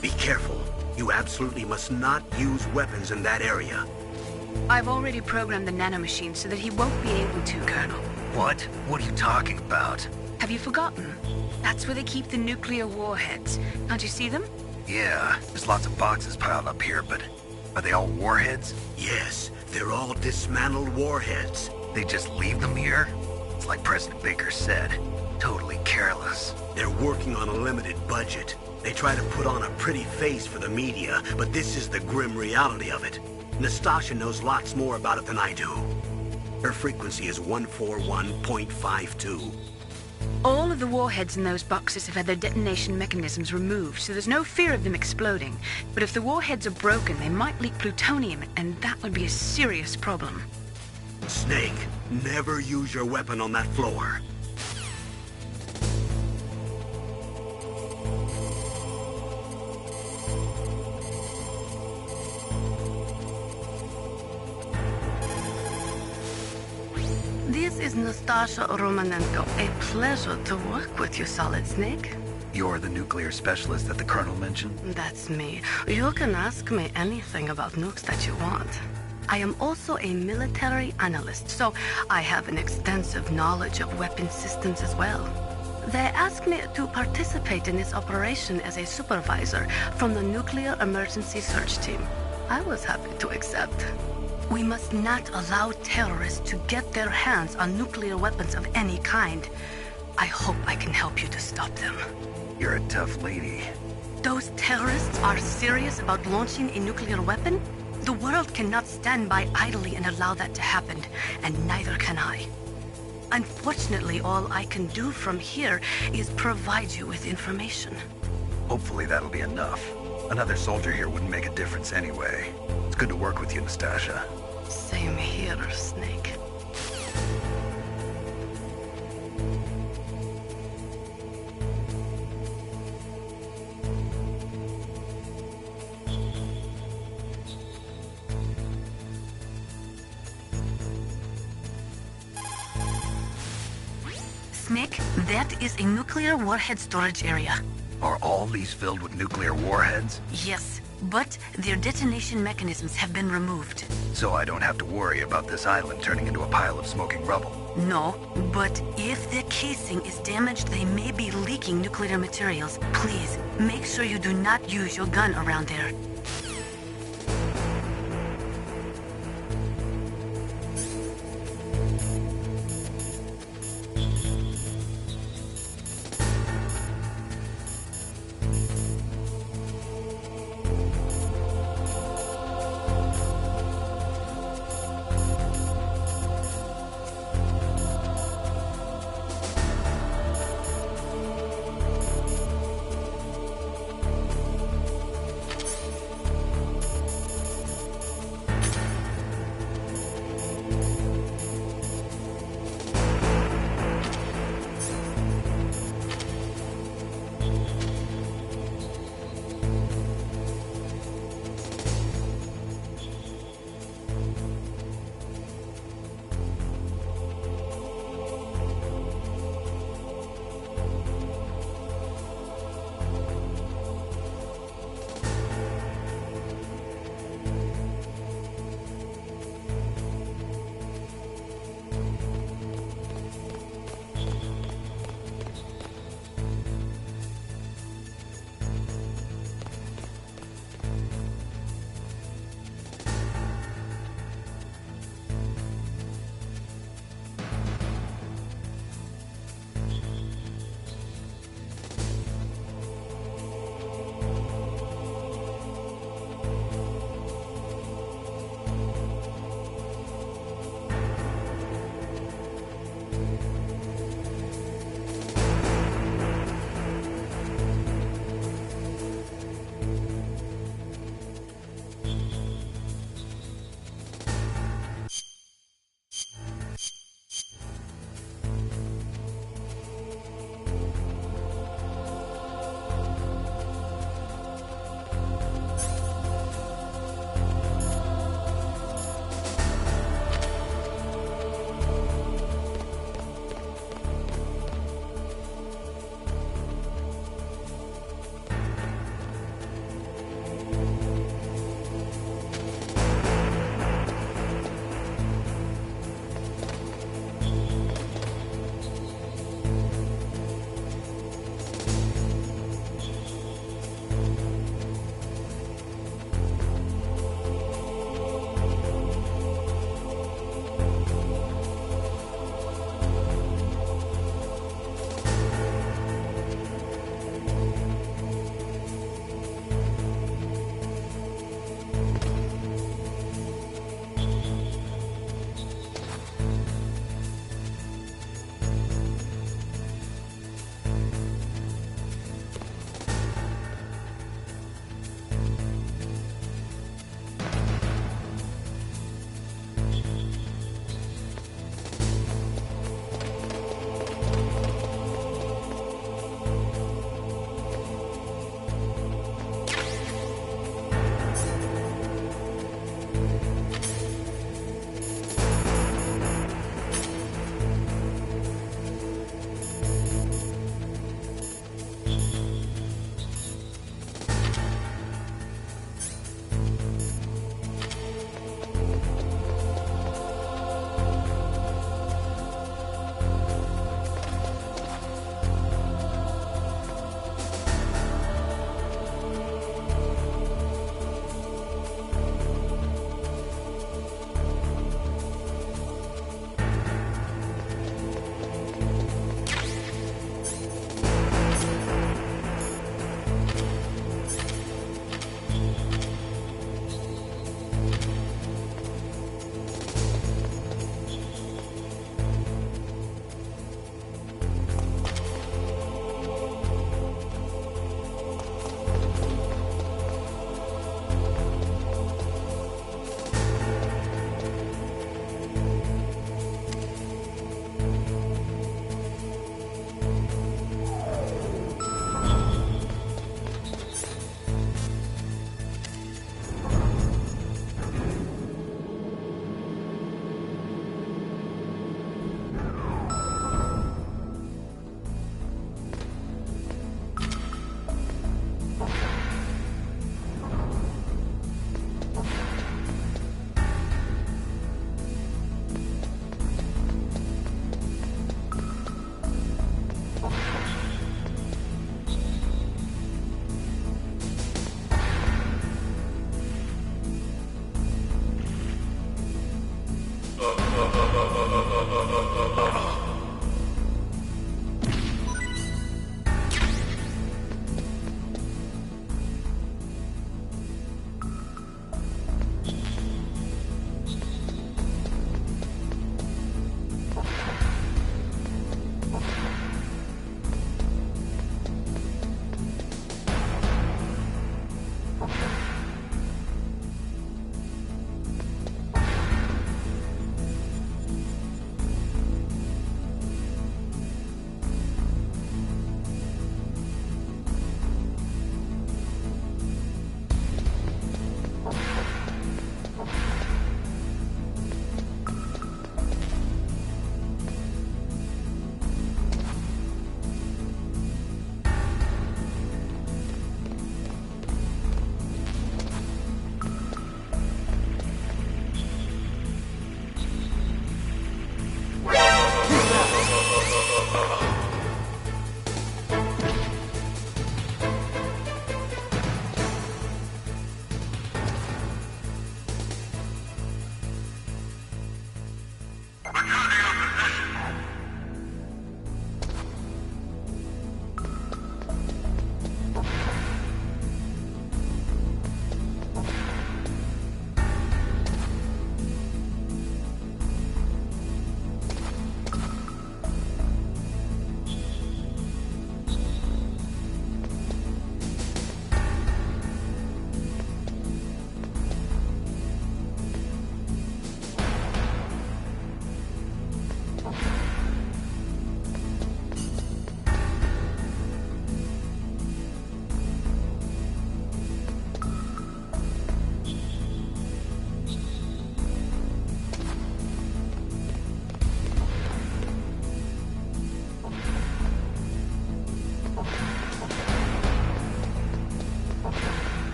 Be careful. You absolutely must not use weapons in that area. I've already programmed the nanomachine so that he won't be able to, Colonel. What? What are you talking about? Have you forgotten? That's where they keep the nuclear warheads. Can't you see them? Yeah, there's lots of boxes piled up here, but are they all warheads? Yes, they're all dismantled warheads. They just leave them here? It's like President Baker said, totally careless. They're working on a limited budget. They try to put on a pretty face for the media, but this is the grim reality of it. Nastasha knows lots more about it than I do. Her frequency is 141.52. All of the warheads in those boxes have had their detonation mechanisms removed, so there's no fear of them exploding. But if the warheads are broken, they might leak plutonium, and that would be a serious problem. Snake, never use your weapon on that floor. This is Nastasha Romanenko. A pleasure to work with you, Solid Snake. You're the nuclear specialist that the Colonel mentioned? That's me. You can ask me anything about nukes that you want. I am also a military analyst, so I have an extensive knowledge of weapon systems as well. They asked me to participate in this operation as a supervisor from the Nuclear Emergency Search Team. I was happy to accept. We must not allow terrorists to get their hands on nuclear weapons of any kind. I hope I can help you to stop them. You're a tough lady. Those terrorists are serious about launching a nuclear weapon? The world cannot stand by idly and allow that to happen, and neither can I. Unfortunately, all I can do from here is provide you with information. Hopefully that'll be enough. Another soldier here wouldn't make a difference anyway. It's good to work with you, Nastasha. Same here, Snake. Snake, that is a nuclear warhead storage area. Are all these filled with nuclear warheads? Yes, but their detonation mechanisms have been removed. So I don't have to worry about this island turning into a pile of smoking rubble. No, but if the casing is damaged, they may be leaking nuclear materials. Please, make sure you do not use your gun around there.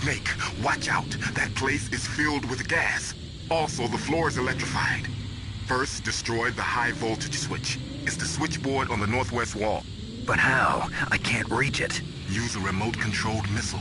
Snake, watch out. That place is filled with gas. Also, the floor is electrified. First, destroy the high voltage switch. It's the switchboard on the northwest wall. But how? I can't reach it. Use a remote-controlled missile.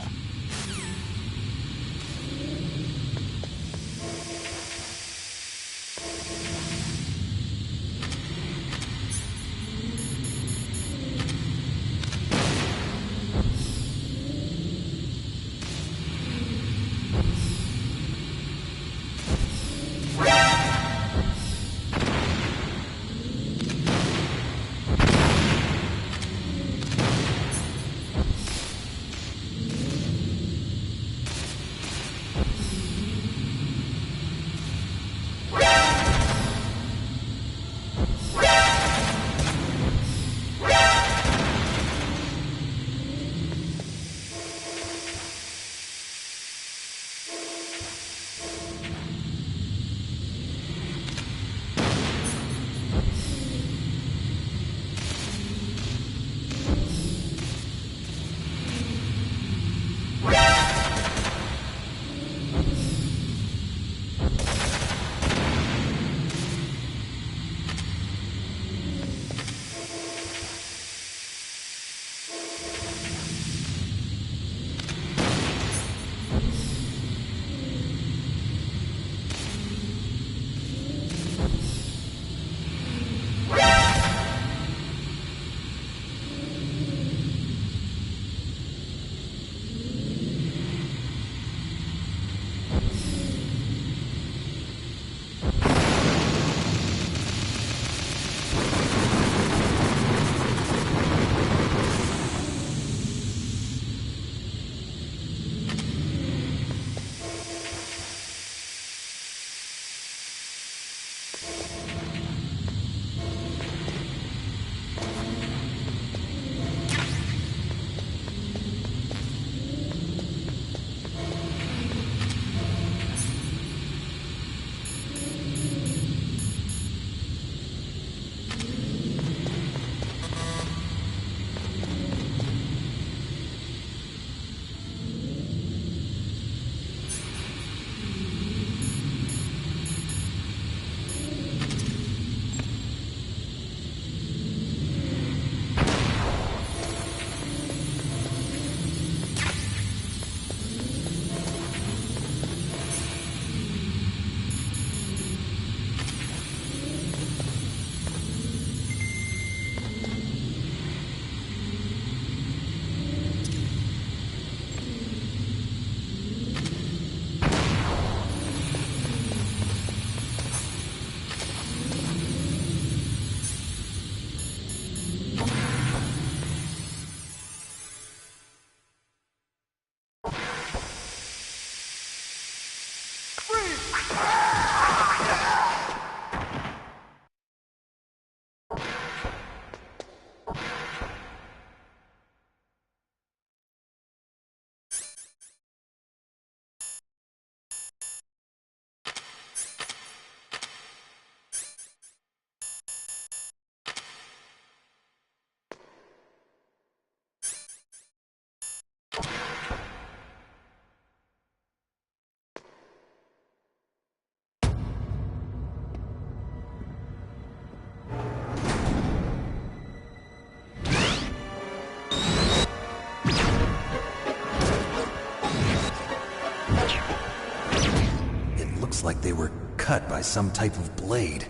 Like they were cut by some type of blade.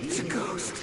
It's a ghost.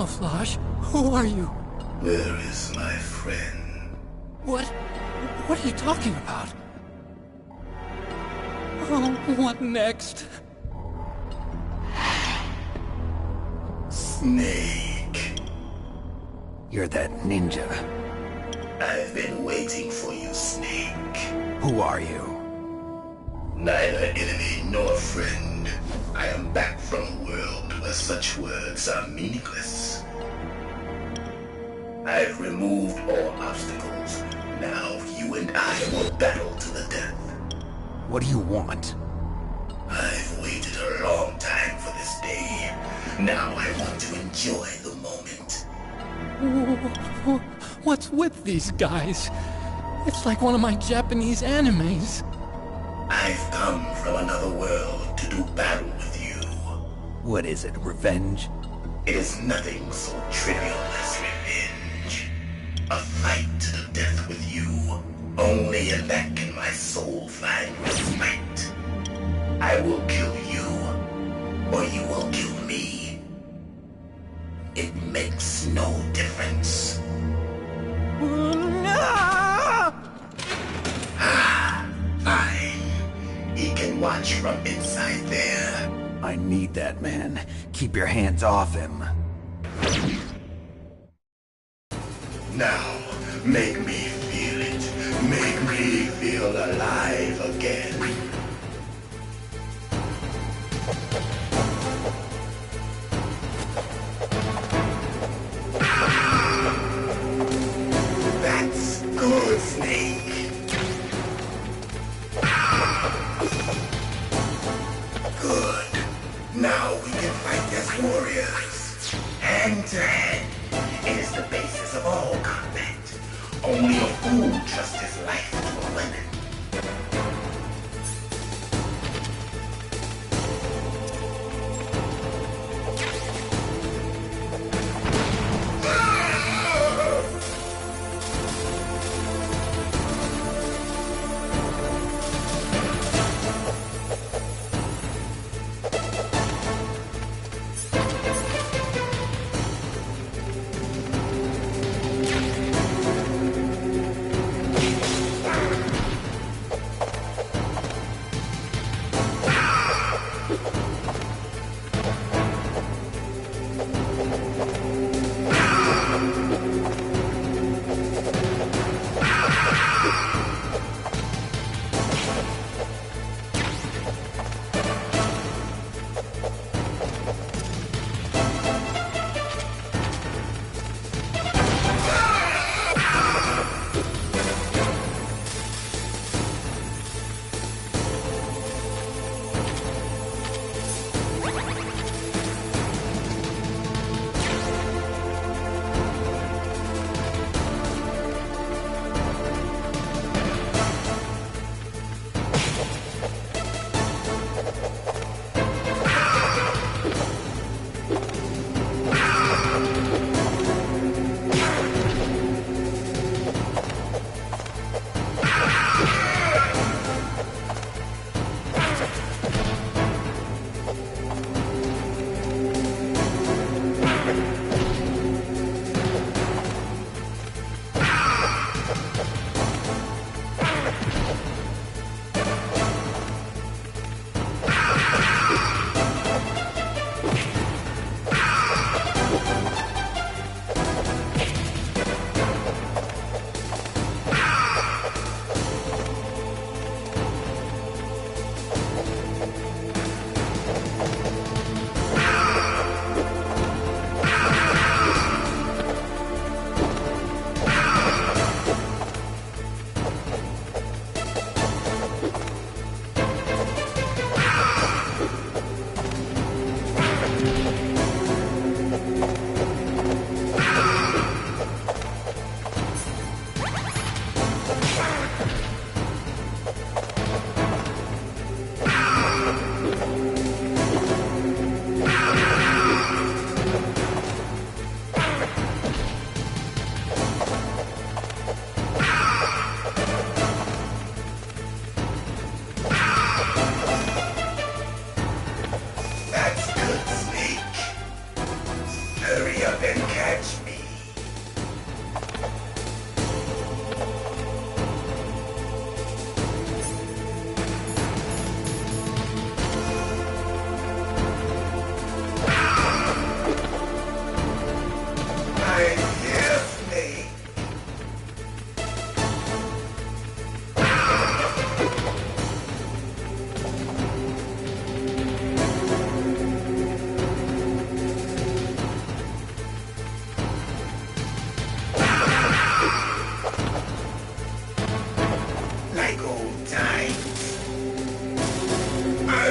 Camouflage? Who are you? Where is my friend? What are you talking about? Oh, what next? Snake. You're that ninja. I've been waiting for you, Snake. Who are you? Neither enemy nor friend. I am back from a world where such words are meaningless. I've removed all obstacles. Now you and I will battle to the death. What do you want? I've waited a long time for this day. Now I want to enjoy the moment. What's with these guys? It's like one of my Japanese animes. I've come from another world to do battle with you. What is it, revenge? It is nothing so trivial as revenge. A fight to the death with you. Only in that can my soul find respite. I will kill you, or you will kill me. It makes no difference. Fine. He can watch from inside there. I need that man. Keep your hands off him. Now, make me feel it. Make me feel alive again. That's good, Snake. Good. Now we can fight as warriors. Hand to hand. It is the basis of all combat. Only a fool trusts his life to a weapon.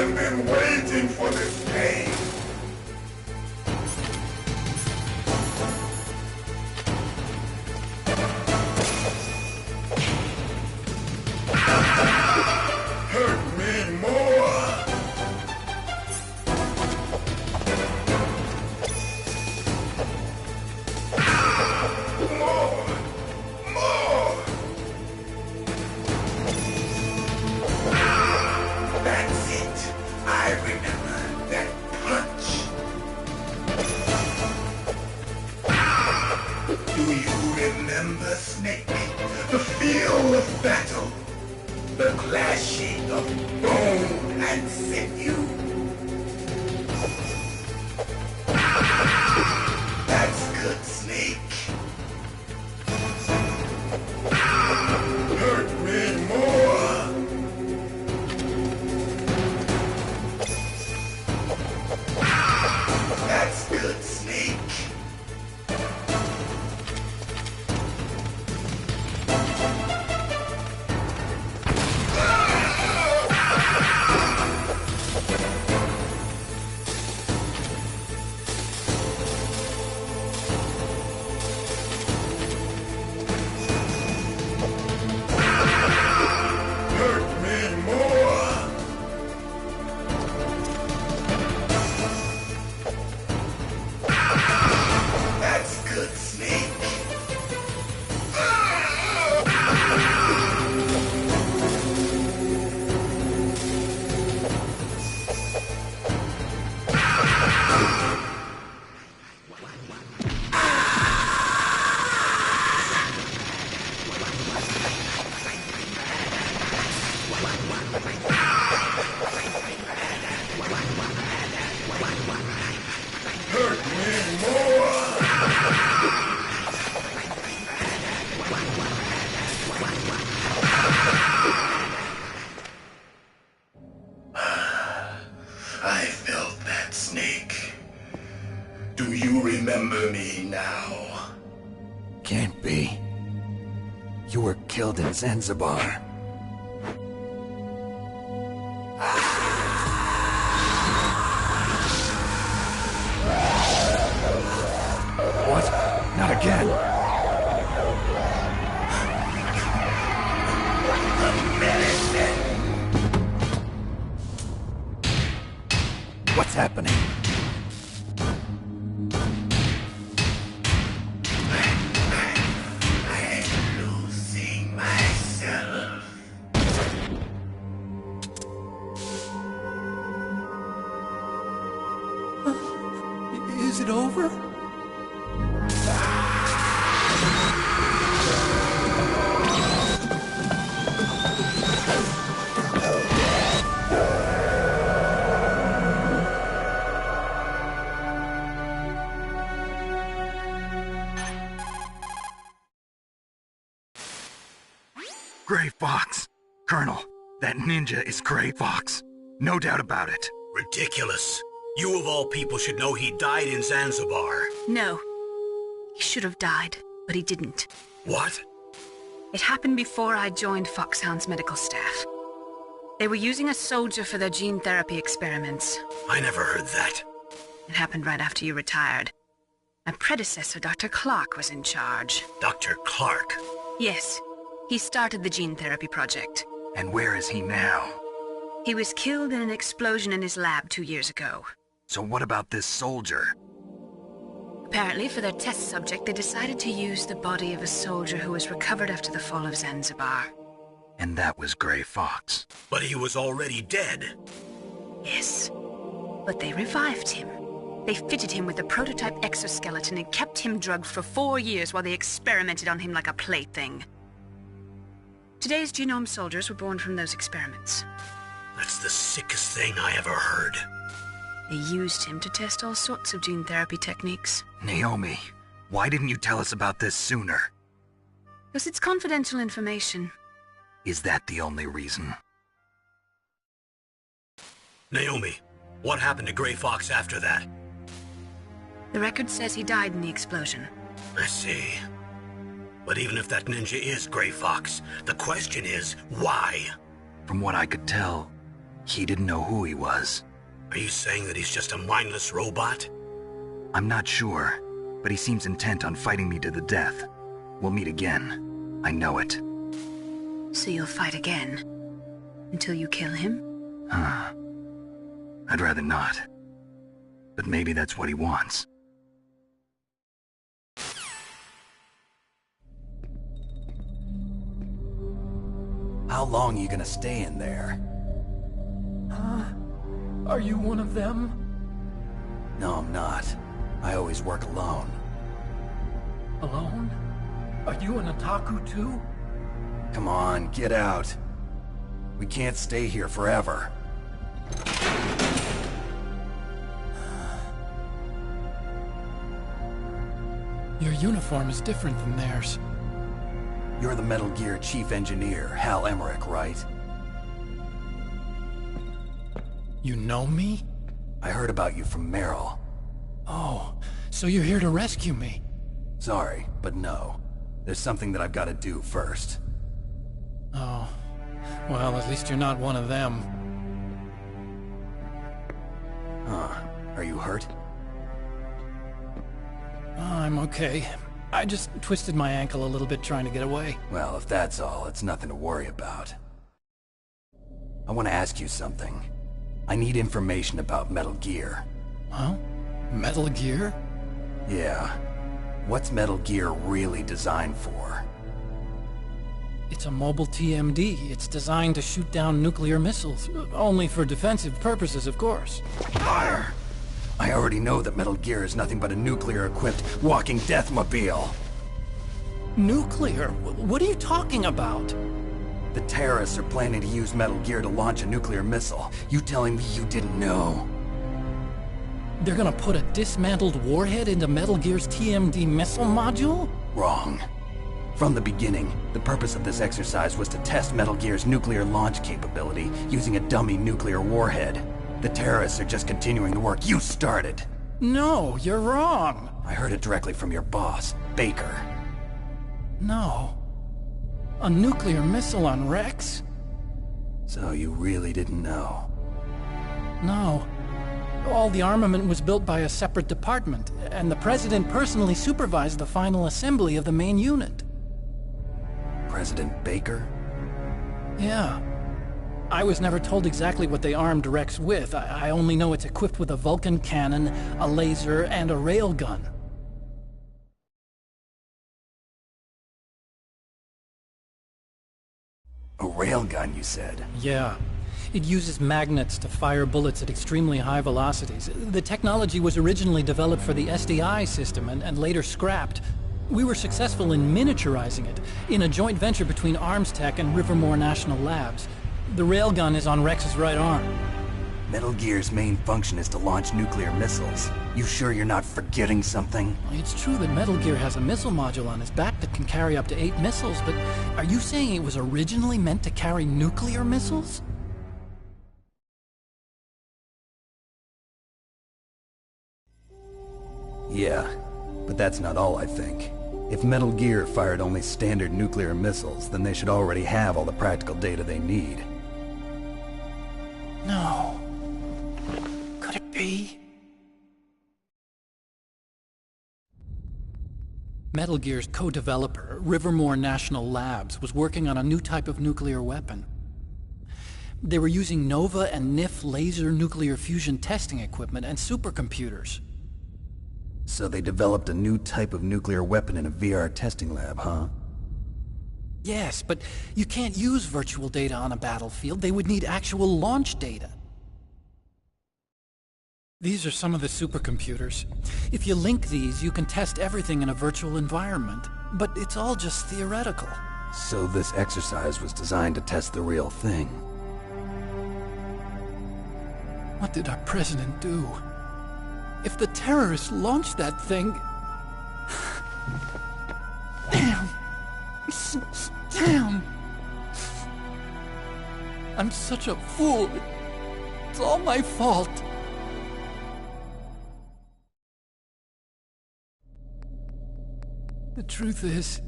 have been waiting for this day. Hurt me more. More. That's it. I remember that punch. Do you remember, Snake? The feel of battle. The clashing of bone and sinew. That's good, Snake. Hurt me more. That's good, Snake. Hurt me more. That's good, Snake. Hurt me more. I felt that, Snake. Do you remember me now? Can't be. You were killed in Zanzibar. What? Not again. What's happening? I'm losing myself. Is it over? Gray Fox. Colonel, that ninja is Gray Fox. No doubt about it. Ridiculous. You of all people should know he died in Zanzibar. No. He should have died, but he didn't. What? It happened before I joined Foxhound's medical staff. They were using a soldier for their gene therapy experiments. I never heard that. It happened right after you retired. My predecessor, Dr. Clark, was in charge. Dr. Clark. Yes, he started the gene therapy project. And where is he now? He was killed in an explosion in his lab 2 years ago. So what about this soldier? Apparently, for their test subject, they decided to use the body of a soldier who was recovered after the fall of Zanzibar. And that was Gray Fox. But he was already dead. Yes, but they revived him. They fitted him with a prototype exoskeleton and kept him drugged for 4 years while they experimented on him like a plaything. Today's genome soldiers were born from those experiments. That's the sickest thing I ever heard. They used him to test all sorts of gene therapy techniques. Naomi, why didn't you tell us about this sooner? Because it's confidential information. Is that the only reason? Naomi, what happened to Gray Fox after that? The record says he died in the explosion. I see. But even if that ninja is Gray Fox, the question is, why? From what I could tell, He didn't know who he was. Are you saying that he's just a mindless robot? I'm not sure, but he seems intent on fighting me to the death. We'll meet again. I know it. So you'll fight again? Until you kill him? I'd rather not. But maybe that's what he wants. How long are you gonna stay in there? Are you one of them? No, I'm not. I always work alone. Alone? Are you an otaku too? Come on, get out. We can't stay here forever. Your uniform is different than theirs. You're the Metal Gear Chief Engineer, Hal Emmerich, right? You know me? I heard about you from Meryl. Oh, so you're here to rescue me? Sorry, but no. There's something that I've got to do first. Oh, well, at least you're not one of them. Are you hurt? Oh, I'm okay. I just twisted my ankle a little bit trying to get away. Well, if that's all, it's nothing to worry about. I want to ask you something. I need information about Metal Gear. Huh? Metal Gear? Yeah. What's Metal Gear really designed for? It's a mobile TMD. It's designed to shoot down nuclear missiles. Only for defensive purposes, of course. Fire! I already know that Metal Gear is nothing but a nuclear-equipped walking deathmobile. Nuclear? What are you talking about? The terrorists are planning to use Metal Gear to launch a nuclear missile. You telling me you didn't know? They're gonna put a dismantled warhead into Metal Gear's TMD missile module? Wrong. From the beginning, the purpose of this exercise was to test Metal Gear's nuclear launch capability using a dummy nuclear warhead. The terrorists are just continuing the work you started. No, you're wrong. I heard it directly from your boss, Baker. No. A nuclear missile on Rex? So you really didn't know? No. All the armament was built by a separate department, and the President personally supervised the final assembly of the main unit. President Baker? Yeah. I was never told exactly what they armed Rex with. I only know it's equipped with a Vulcan cannon, a laser, and a railgun. A railgun, you said? Yeah. It uses magnets to fire bullets at extremely high velocities. The technology was originally developed for the SDI system and later scrapped. We were successful in miniaturizing it, in a joint venture between ArmsTech and Rivermore National Labs. The railgun is on Rex's right arm. Metal Gear's main function is to launch nuclear missiles. You sure you're not forgetting something? It's true that Metal Gear has a missile module on his back that can carry up to 8 missiles, but are you saying it was originally meant to carry nuclear missiles? Yeah, but that's not all I think. If Metal Gear fired only standard nuclear missiles, then they should already have all the practical data they need. No. Could it be? Metal Gear's co-developer, Rivermore National Labs, was working on a new type of nuclear weapon. They were using NOVA and NIF laser nuclear fusion testing equipment and supercomputers. So they developed a new type of nuclear weapon in a VR testing lab, huh? Yes, but you can't use virtual data on a battlefield. They would need actual launch data. These are some of the supercomputers. If you link these, you can test everything in a virtual environment. But it's all just theoretical. So this exercise was designed to test the real thing. What did our president do? If the terrorists launched that thing... Damn! Damn! I'm such a fool. It's all my fault. The truth is,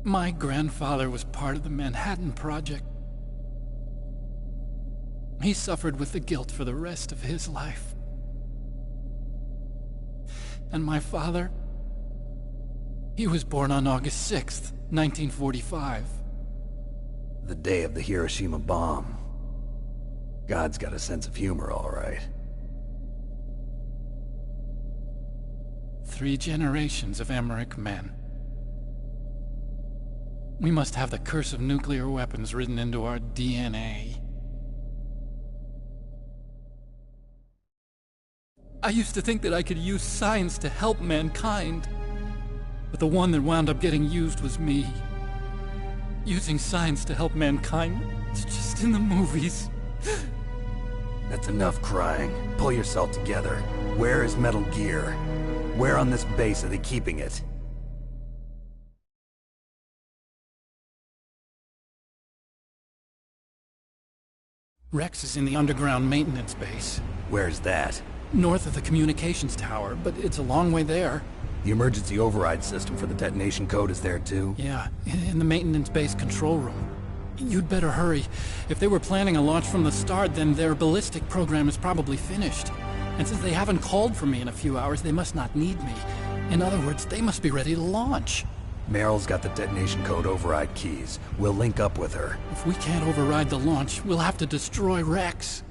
my grandfather was part of the Manhattan Project. He suffered with the guilt for the rest of his life. And my father? He was born on August 6th, 1945. The day of the Hiroshima bomb. God's got a sense of humor, all right. 3 generations of Emmerich men. We must have the curse of nuclear weapons written into our DNA. I used to think that I could use science to help mankind, but the one that wound up getting used was me. Using science to help mankind, it's just in the movies. That's enough crying. Pull yourself together. Where is Metal Gear? Where on this base are they keeping it? Rex is in the underground maintenance base. Where's that? North of the communications tower, but it's a long way there. The emergency override system for the detonation code is there too? Yeah, in the maintenance base control room. You'd better hurry. If they were planning a launch from the start, then their ballistic program is probably finished. And since they haven't called for me in a few hours, they must not need me. In other words, they must be ready to launch. Meryl's got the detonation code override keys. We'll link up with her. If we can't override the launch, we'll have to destroy Rex.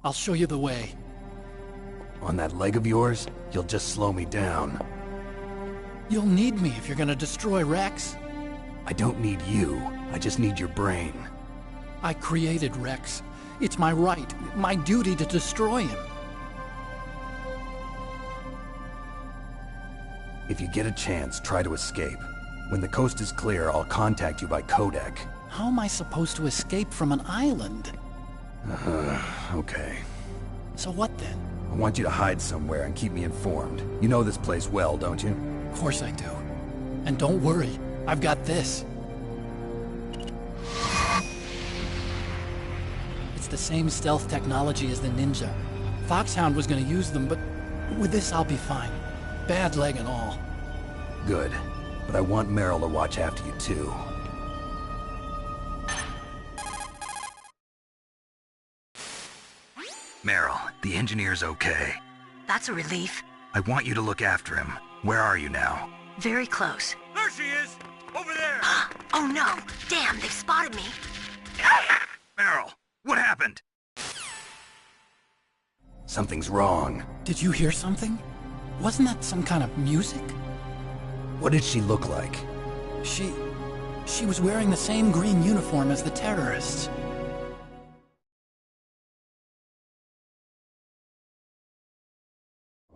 I'll show you the way. On that leg of yours, you'll just slow me down. You'll need me if you're gonna destroy Rex. I don't need you. I just need your brain. I created Rex. It's my right, my duty to destroy him. If you get a chance, try to escape. When the coast is clear, I'll contact you by codec. How am I supposed to escape from an island? Okay. So what then? I want you to hide somewhere and keep me informed. You know this place well, don't you? Of course I do. And don't worry, I've got this. It's the same stealth technology as the Ninja. Foxhound was gonna use them, but with this I'll be fine. Bad leg and all. Good. But I want Meryl to watch after you too. Meryl, the engineer's okay. That's a relief. I want you to look after him. Where are you now? Very close. There she is! Over there! Oh no! Damn, they've spotted me. Meryl, what happened? Something's wrong. Did you hear something? Wasn't that some kind of music? What did she look like? She was wearing the same green uniform as the terrorists.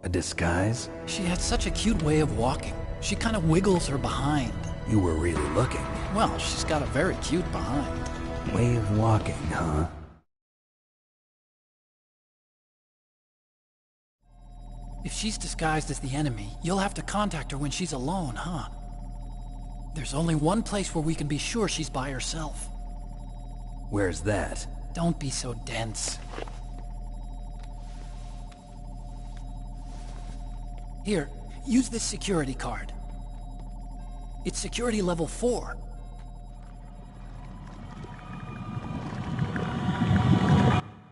A disguise? She had such a cute way of walking. She kind of wiggles her behind. You were really looking. Well, she's got a very cute behind. Way of walking, huh? If she's disguised as the enemy, you'll have to contact her when she's alone, huh? There's only one place where we can be sure she's by herself. Where's that? Don't be so dense. Here, use this security card. It's security level 4.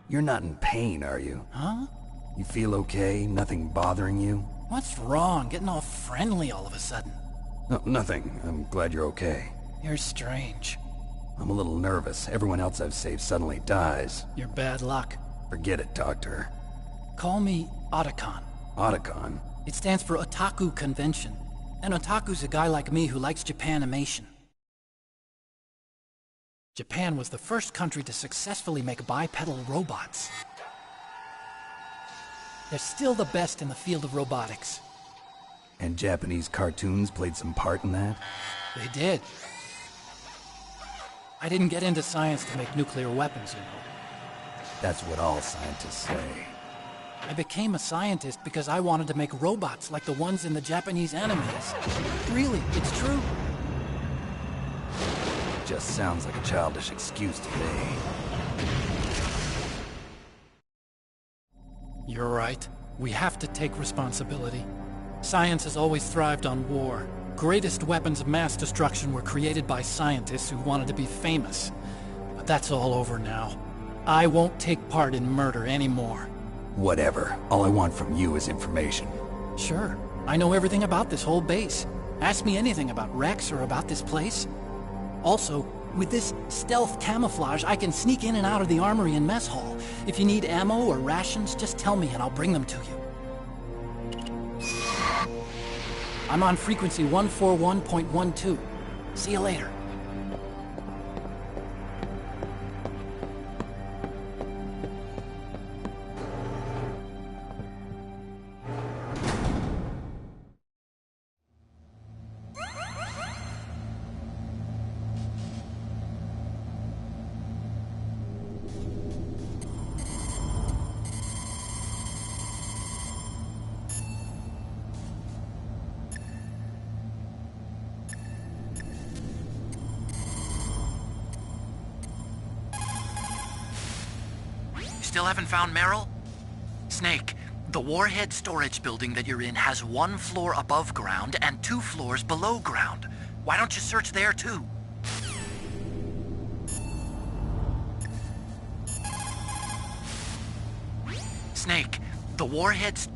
You're not in pain, are you? Huh? You feel okay? Nothing bothering you? What's wrong? Getting all friendly all of a sudden. No, nothing. I'm glad you're okay. You're strange. I'm a little nervous. Everyone else I've saved suddenly dies. You're bad luck. Forget it, Doctor. Call me Otacon. Otacon? It stands for Otaku Convention. And Otaku's a guy like me who likes Japanimation. Japan was the first country to successfully make bipedal robots. They're still the best in the field of robotics. And Japanese cartoons played some part in that? They did. I didn't get into science to make nuclear weapons, you know. That's what all scientists say. I became a scientist because I wanted to make robots like the ones in the Japanese animes. Really, it's true. Just sounds like a childish excuse to me. You're right. We have to take responsibility. Science has always thrived on war. greatest weapons of mass destruction were created by scientists who wanted to be famous. But that's all over now. I won't take part in murder anymore. Whatever. All I want from you is information. Sure. I know everything about this whole base. Ask me anything about Rex or about this place. Also, with this stealth camouflage, I can sneak in and out of the armory and mess hall. If you need ammo or rations, just tell me and I'll bring them to you. I'm on frequency 141.12. See you later. Still haven't found Meryl? Snake, the warhead storage building that you're in has 1 floor above ground and 2 floors below ground. Why don't you search there too? Snake, the warhead's...